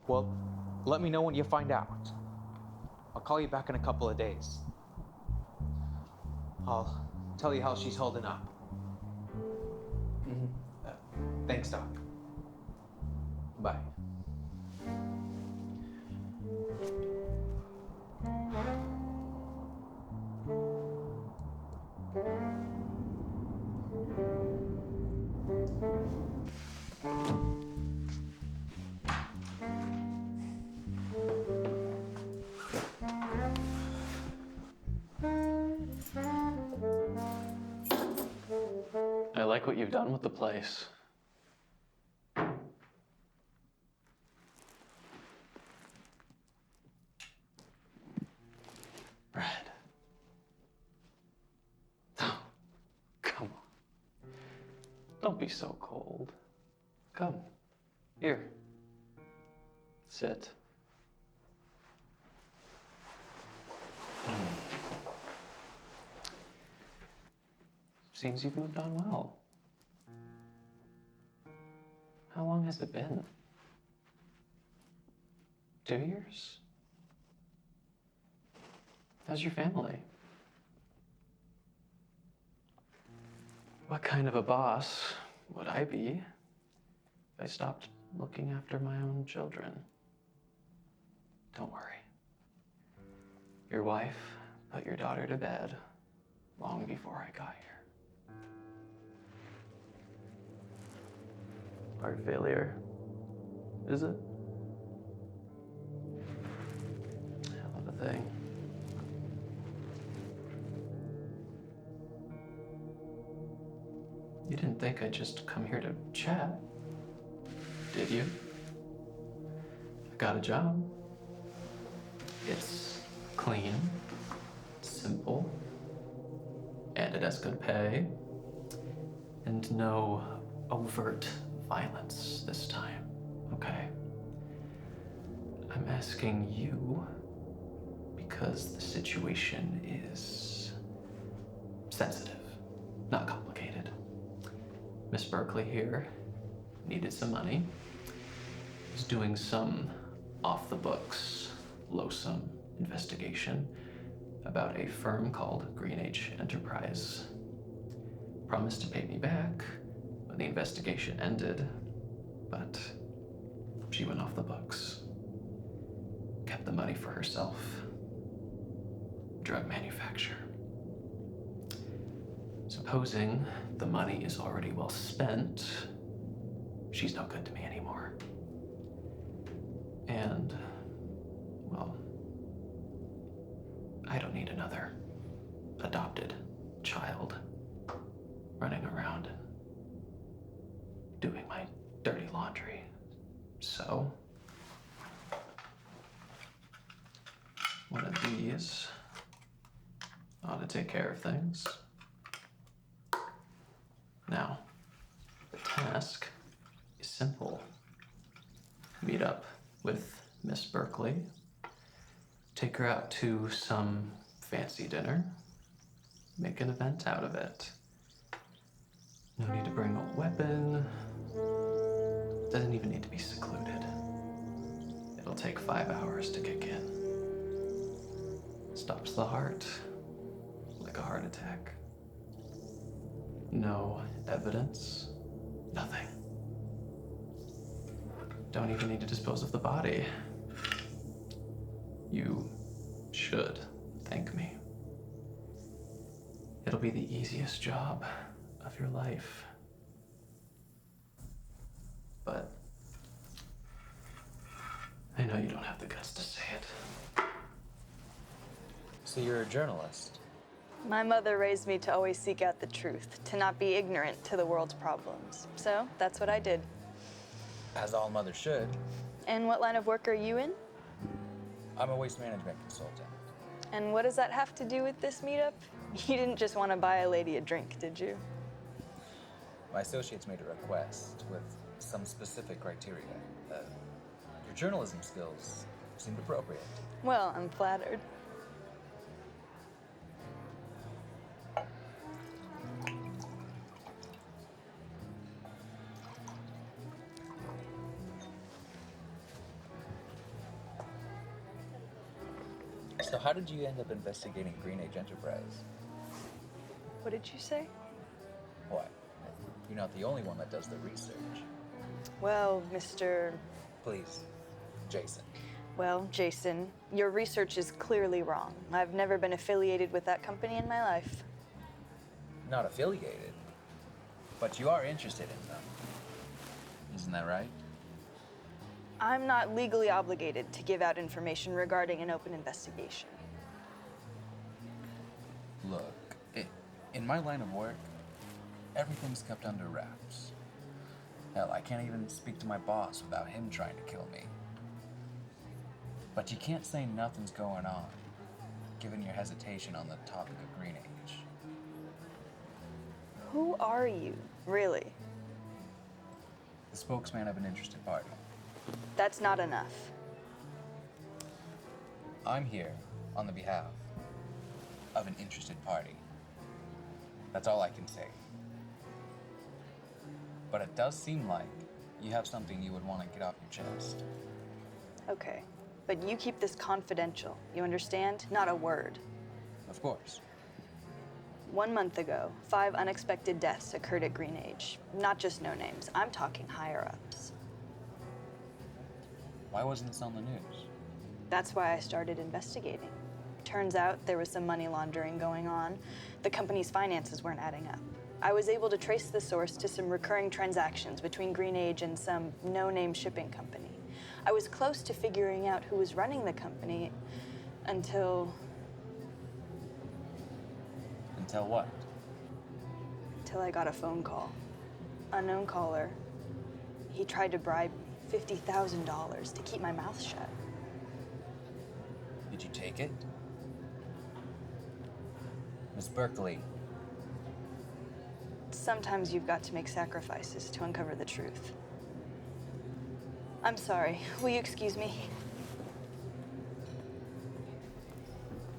Well, let me know when you find out. I'll call you back in a couple of days. I'll tell you how she's holding up. Thanks, Doc. Bye. I like what you've done with the place. Brad. Oh, come on. Don't be so cold. Come. Here. Sit. Seems you've moved on well. How long has it been? 2 years? How's your family? What kind of a boss would I be if I stopped looking after my own children? Don't worry. Your wife put your daughter to bed long before I got here. Heart failure, is it? Hell of a thing. You didn't think I'd just come here to chat, did you? I got a job. It's clean, simple, and it has good pay, and no overt violence this time, okay? I'm asking you because the situation is sensitive, not complicated. Miss Berkeley here needed some money, was doing some off-the-books, low-sum investigation about a firm called Green H Enterprise. Promised to pay me back when the investigation ended, but she went off the books. Kept the money for herself. Drug manufacturer. Supposing the money is already well spent, she's no good to me anymore. And, well, I don't need another adopted child running around and doing my dirty laundry. So, one of these ought to take care of things. Now, the task is simple. Meet up with Miss Berkeley, take her out to some fancy dinner, make an event out of it. No need to bring a weapon. Doesn't even need to be secluded. It'll take 5 hours to kick in. Stops the heart, like a heart attack. No evidence, nothing. Don't even need to dispose of the body. You should thank me. It'll be the easiest job of your life. But I know you don't have the guts to say it. So you're a journalist? My mother raised me to always seek out the truth, to not be ignorant to the world's problems. So that's what I did. As all mothers should. And what line of work are you in? I'm a waste management consultant. And what does that have to do with this meetup? You didn't just want to buy a lady a drink, did you? My associates made a request with some specific criteria. Your journalism skills seemed appropriate. Well, I'm flattered. So how did you end up investigating Green Age Enterprise? What did you say? What? You're not the only one that does the research. Well, Mr. Please, Jason. Well, Jason, your research is clearly wrong. I've never been affiliated with that company in my life. Not affiliated, but you are interested in them. Isn't that right? I'm not legally obligated to give out information regarding an open investigation. Look, in my line of work, everything's kept under wraps. Hell, I can't even speak to my boss without him trying to kill me. But you can't say nothing's going on, given your hesitation on the topic of Green Age. Who are you, really? The spokesman of an interested party. That's not enough. I'm here on the behalf of an interested party. That's all I can say. But it does seem like you have something you would want to get off your chest. Okay, but you keep this confidential. You understand? Not a word. Of course. 1 month ago, 5 unexpected deaths occurred at Green Age. Not just no names, I'm talking higher ups. Why wasn't this on the news? That's why I started investigating. Turns out there was some money laundering going on. The company's finances weren't adding up. I was able to trace the source to some recurring transactions between Green Age and some no-name shipping company. I was close to figuring out who was running the company until Until what? I got a phone call. Unknown caller. He tried to bribe $50,000 to keep my mouth shut. Did you take it? Miss Berkeley, Sometimes you've got to make sacrifices to uncover the truth. I'm sorry. Will you excuse me?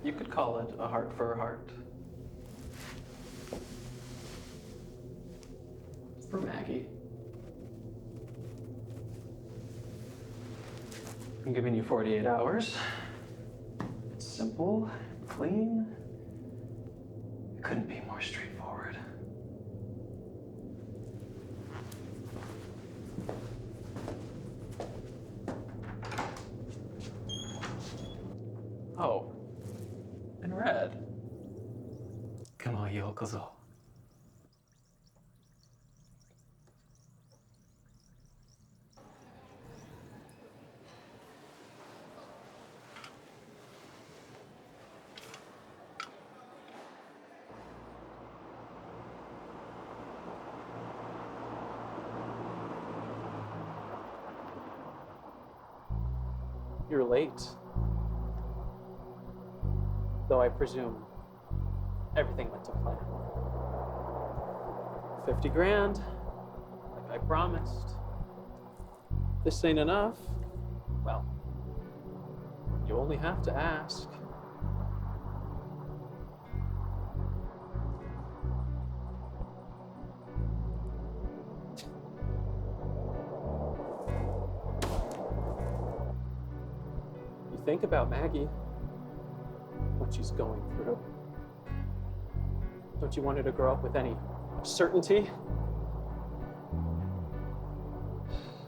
You could call it a heart for a heart. For Maggie. I'm giving you 48 hours. It's simple, clean. It couldn't be more straightforward. Oh, in red. Come on, Yokozo. You're late. Though I presume everything went to plan. 50 grand, like I promised. This ain't enough. Well, you only have to ask. You think about Maggie, what she's going through. Don't you want her to grow up with any certainty?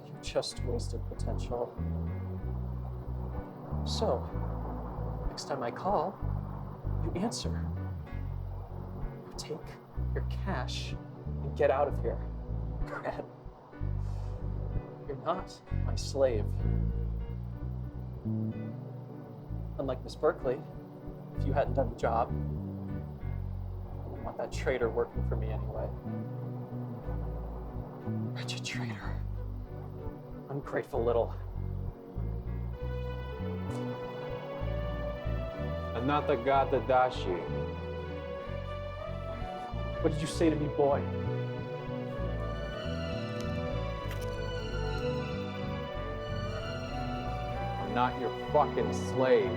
You just wasted potential. So, next time I call, you answer. You take your cash and get out of here. Brad, you're not my slave. Unlike Miss Berkeley, if you hadn't done the job, I wouldn't want that traitor working for me anyway. Wretched traitor. Ungrateful little. Anata gata dashi. What did you say to me, boy? I'm not your fucking slave.